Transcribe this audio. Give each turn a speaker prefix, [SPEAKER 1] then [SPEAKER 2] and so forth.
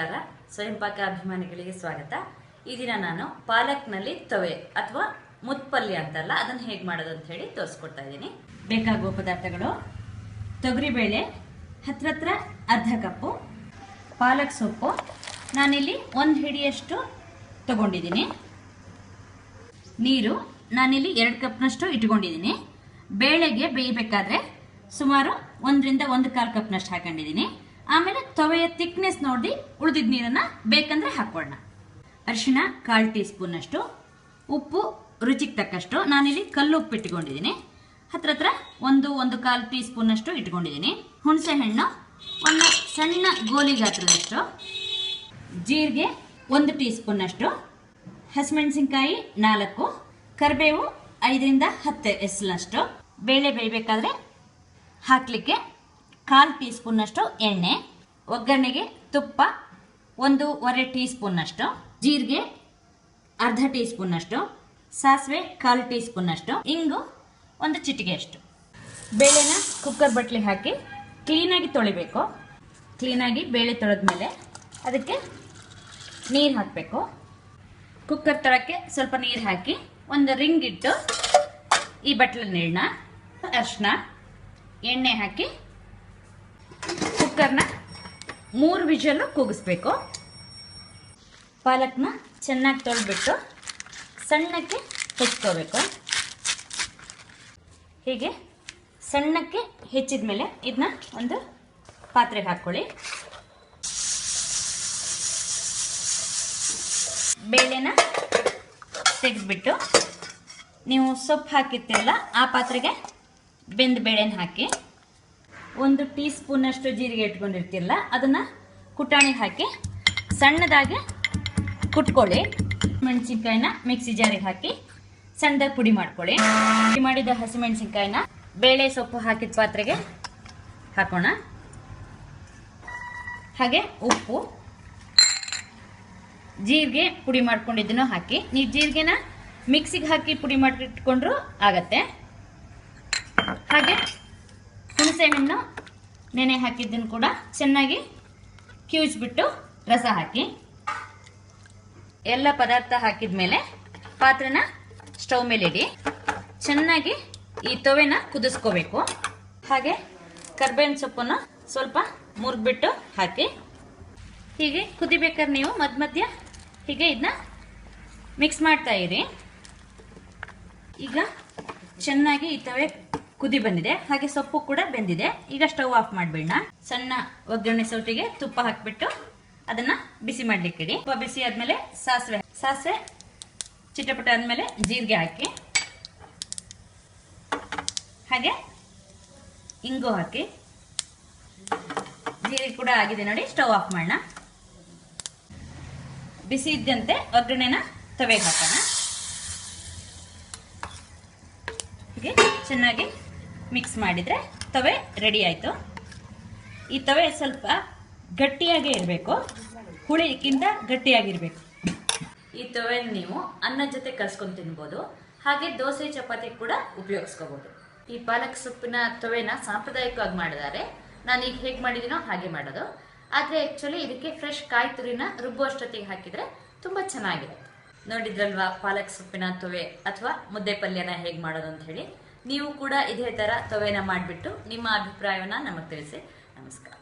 [SPEAKER 1] ನಮಸ್ಕಾರ. ಸ್ವಯಂ ಪಾಕ ಅಭಿಮಾನಿಗಳಿಗೆ ಸ್ವಾಗತ. ಈ ದಿನ ನಾನು ಪಾಲಕ್ನಲ್ಲಿ ತವೆ ಅಥವಾ ಮುತ್ಪಲ್ಯ ಅಂತಲ್ಲ ಅದನ್ನು ಹೇಗೆ ಮಾಡೋದು ಅಂತ ಹೇಳಿ ತೋರಿಸ್ಕೊಡ್ತಾ ಇದ್ದೀನಿ. ಬೇಕಾಗುವ ಪದಾರ್ಥಗಳು: ತೊಗರಿಬೇಳೆ ಹತ್ರ ಅರ್ಧ ಕಪ್ಪು, ಪಾಲಕ್ ಸೊಪ್ಪು ನಾನಿಲ್ಲಿ 1 ಹಿಡಿಯಷ್ಟು ತಗೊಂಡಿದ್ದೀನಿ, ನೀರು ನಾನಿಲ್ಲಿ 2 ಕಪ್ನಷ್ಟು ಇಟ್ಕೊಂಡಿದ್ದೀನಿ, ಬೇಳೆಗೆ ಬೇಯಬೇಕಾದ್ರೆ ಸುಮಾರು 1 ರಿಂದ 1/4 ಕಪ್ನಷ್ಟು ಹಾಕೊಂಡಿದ್ದೀನಿ. ಆಮೇಲೆ ತವೆಯ ಥಿಕ್ನೆಸ್ ನೋಡಿ ಉಳಿದಿದ್ದ ನೀರನ್ನ ಬೇಕಂದ್ರೆ ಹಾಕೊಳ್ಳೋಣ. ಅರಿಶಿಣ 1/4 ಟೀ ಸ್ಪೂನ್ ಅಷ್ಟು, ಉಪ್ಪು ರುಚಿಗೆ ತಕ್ಕಷ್ಟು, ನಾನಿಲ್ಲಿ ಕಲ್ಲು ಉಪ್ಪು ಇಟ್ಕೊಂಡಿದ್ದೀನಿ, ಹತ್ರ 1-1/4 ಟೀ ಸ್ಪೂನ್ ಅಷ್ಟು ಇಟ್ಕೊಂಡಿದ್ದೀನಿ. ಹುಣಸೆ ಹಣ್ಣು 1 ಸಣ್ಣ ಗೋಲಿ ಗಾತ್ರದಷ್ಟು, ಜೀರಿಗೆ 1 ಟೀ ಸ್ಪೂನ್ ಅಷ್ಟು, ಹಸಿಮೆಣಸಿನಕಾಯಿ 4, ಕರಿಬೇವು 5 ರಿಂದ 10 ಎಸಲಷ್ಟು, ಬೇಳೆ ಬೇಯಬೇಕಾದ್ರೆ ಹಾಕಲಿಕ್ಕೆ 1/4 ಟೀ ಸ್ಪೂನ್ ಅಷ್ಟು ಎಣ್ಣೆ, ಒಗ್ಗರಣೆಗೆ ತುಪ್ಪ 1.25 ಟೀ ಸ್ಪೂನ್ ಅಷ್ಟು, ಜೀರಿಗೆ ಅರ್ಧ ಟೀ ಸ್ಪೂನ್ ಅಷ್ಟು, ಸಾಸಿವೆ 1/4 ಟೀ ಸ್ಪೂನ್ ಅಷ್ಟು, ಇಂಗು 1 ಚಿಟಿಕೆ ಅಷ್ಟು. ಬೇಳೆನ ಕುಕ್ಕರ್ ಬಟ್ಲಿಗೆ ಹಾಕಿ ಕ್ಲೀನಾಗಿ ತೊಳಿಬೇಕು. ಕ್ಲೀನಾಗಿ ಬೇಳೆ ತೊಳೆದ್ಮೇಲೆ ಅದಕ್ಕೆ ನೀರು ಹಾಕಬೇಕು. ಕುಕ್ಕರ್ ತಳಕ್ಕೆ ಸ್ವಲ್ಪ ನೀರು ಹಾಕಿ ಒಂದು ರಿಂಗ್ ಇಟ್ಟು ಈ ಬಟ್ಲ ನೀರನ್ನ, ಅರಿಶಿನ, ಎಣ್ಣೆ ಹಾಕಿ ಕುಕ್ಕರ್ನ 3 ವಿಷಲ್ಲು ಕೂಗಿಸ್ಬೇಕು. ಪಾಲಕ್ನ ಚೆನ್ನಾಗಿ ತೊಳೆದ್ಬಿಟ್ಟು ಸಣ್ಣಕ್ಕೆ ಹೆಚ್ಚಿಕೋಬೇಕು. ಹೀಗೆ ಸಣ್ಣಕ್ಕೆ ಹೆಚ್ಚಿದ ಮೇಲೆ ಇದನ್ನ ಒಂದು ಪಾತ್ರೆಗೆ ಹಾಕ್ಕೊಳ್ಳಿ. ಬೇಳೆನ ತೆಗೆದ್ಬಿಟ್ಟು ನೀವು ಸೊಪ್ಪು ಹಾಕಿರ್ತೀರಲ್ಲ ಆ ಪಾತ್ರೆಗೆ ಬೆಂದ ಬೇಳೆನ ಹಾಕಿ, 1 ಟೀ ಸ್ಪೂನ್ ಅಷ್ಟು ಜೀರಿಗೆ ಇಟ್ಕೊಂಡಿರ್ತಿರಲ್ಲ ಅದನ್ನ ಕುಟಾಣಿಗೆ ಹಾಕಿ ಸಣ್ಣದಾಗಿ ಕುಟ್ಕೊಳ್ಳಿ. ಮೆಣಸಿನ್ಕಾಯಿನ ಮಿಕ್ಸಿ ಜಾರಿಗೆ ಹಾಕಿ ಸಣ್ಣದಾಗಿ ಪುಡಿ ಮಾಡ್ಕೊಳ್ಳಿ. ಪುಡಿ ಮಾಡಿದ ಹಸಿಮೆಣಸಿನ್ಕಾಯಿನ ಬೇಳೆ ಸೊಪ್ಪು ಹಾಕಿದ ಪಾತ್ರೆಗೆ ಹಾಕೋಣ. ಹಾಗೆ ಉಪ್ಪು, ಜೀರಿಗೆ ಪುಡಿ ಮಾಡ್ಕೊಂಡಿದ್ದನ್ನು ಹಾಕಿ. ನೀವು ಜೀರಿಗೆನ ಮಿಕ್ಸಿಗೆ ಹಾಕಿ ಪುಡಿ ಮಾಡಿಟ್ಕೊಂಡ್ರು ಆಗತ್ತೆ. ಹಾಗೆ ಹುಣಸೆ ಹಣ್ಣು ನೆನೆ ಹಾಕಿದ್ದನ್ನು ಕೂಡ ಚೆನ್ನಾಗಿ ಕಿವುಚ್ಬಿಟ್ಟು ರಸ ಹಾಕಿ. ಎಲ್ಲ ಪದಾರ್ಥ ಹಾಕಿದ ಮೇಲೆ ಪಾತ್ರೆನ ಸ್ಟವ್ ಮೇಲೆ ಇಡಿ. ಚೆನ್ನಾಗಿ ಈ ತವೆನ ಕುದಿಸ್ಕೋಬೇಕು. ಹಾಗೆ ಕರ್ಬೇವಿನ ಸೊಪ್ಪನ್ನು ಸ್ವಲ್ಪ ಮುರಿದ್ಬಿಟ್ಟು ಹಾಕಿ. ಹೀಗೆ ಕುದಿಬೇಕಾದ್ರೆ ನೀವು ಮಧ್ಯ ಹೀಗೆ ಇದನ್ನ ಮಿಕ್ಸ್ ಮಾಡ್ತಾ ಇರಿ. ಈಗ ಚೆನ್ನಾಗಿ ಈ ತವೆ ಕುದಿ ಬಂದಿದೆ, ಹಾಗೆ ಸೊಪ್ಪು ಕೂಡ ಬೆಂದಿದೆ. ಈಗ ಸ್ಟವ್ ಆಫ್ ಮಾಡಿಬಿಡೋಣ. ಸಣ್ಣ ಒಗ್ಗರಣೆ ಸೌಟಿಗೆ ತುಪ್ಪ ಹಾಕಿಬಿಟ್ಟು ಅದನ್ನ ಬಿಸಿ ಮಾಡ್ಲಿಕ್ಕೆ ಇಡಿ. ತುಪ್ಪ ಬಿಸಿ ಆದ್ಮೇಲೆ ಸಾಸಿವೆ ಚಿಟಪಟ ಆದ್ಮೇಲೆ ಜೀರಿಗೆ ಹಾಕಿ, ಹಾಗೆ ಇಂಗು ಹಾಕಿ. ಜೀರಿಗೆ ಕೂಡ ಆಗಿದೆ ನೋಡಿ. ಸ್ಟವ್ ಆಫ್ ಮಾಡೋಣ. ಬಿಸಿ ಇದ್ದಂತೆ ಒಗ್ಗರಣೆನ ತವೆಗೆ ಹಾಕೋಣ. ಹೀಗೆ ಚೆನ್ನಾಗಿ ಮಿಕ್ಸ್ ಮಾಡಿದರೆ ತವೆ ರೆಡಿ ಆಯಿತು. ಈ ತವೆ ಸ್ವಲ್ಪ ಗಟ್ಟಿಯಾಗೇ ಇರಬೇಕು, ಹುಳಿಗಿಂತ ಗಟ್ಟಿಯಾಗಿರಬೇಕು. ಈ ತವೆ ನೀವು ಅನ್ನದ ಜೊತೆ ಕಲ್ಸ್ಕೊಂಡು ತಿನ್ಬೋದು, ಹಾಗೆ ದೋಸೆ ಚಪಾತಿ ಕೂಡ ಉಪಯೋಗಿಸ್ಕೋಬೋದು. ಈ ಪಾಲಕ್ ಸೊಪ್ಪಿನ ತವೆನ ಸಾಂಪ್ರದಾಯಿಕವಾಗಿ ಮಾಡಿದ್ದಾರೆ. ನಾನು ಈಗ ಹೇಗೆ ಮಾಡಿದ್ದೀನೋ ಹಾಗೆ ಮಾಡೋದು. ಆದರೆ ಆ್ಯಕ್ಚುಲಿ ಇದಕ್ಕೆ ಫ್ರೆಶ್ ಕಾಯಿ ತುರಿನ ರುಬ್ಬುವಷ್ಟೊತ್ತಿಗೆ ಹಾಕಿದರೆ ತುಂಬ ಚೆನ್ನಾಗಿರುತ್ತೆ. ನೋಡಿದ್ರಲ್ವಾ ಪಾಲಕ್ ಸೊಪ್ಪಿನ ತವೆ ಅಥವಾ ಮುದ್ದೆ ಪಲ್ಯನ ಹೇಗೆ ಮಾಡೋದು ಅಂತ ಹೇಳಿ. ನೀವು ಕೂಡ ಇದೇ ಥರ ತವೆನ ಮಾಡಿಬಿಟ್ಟು ನಿಮ್ಮ ಅಭಿಪ್ರಾಯವನ್ನ ನಮಗೆ ತಿಳಿಸಿ. ನಮಸ್ಕಾರ.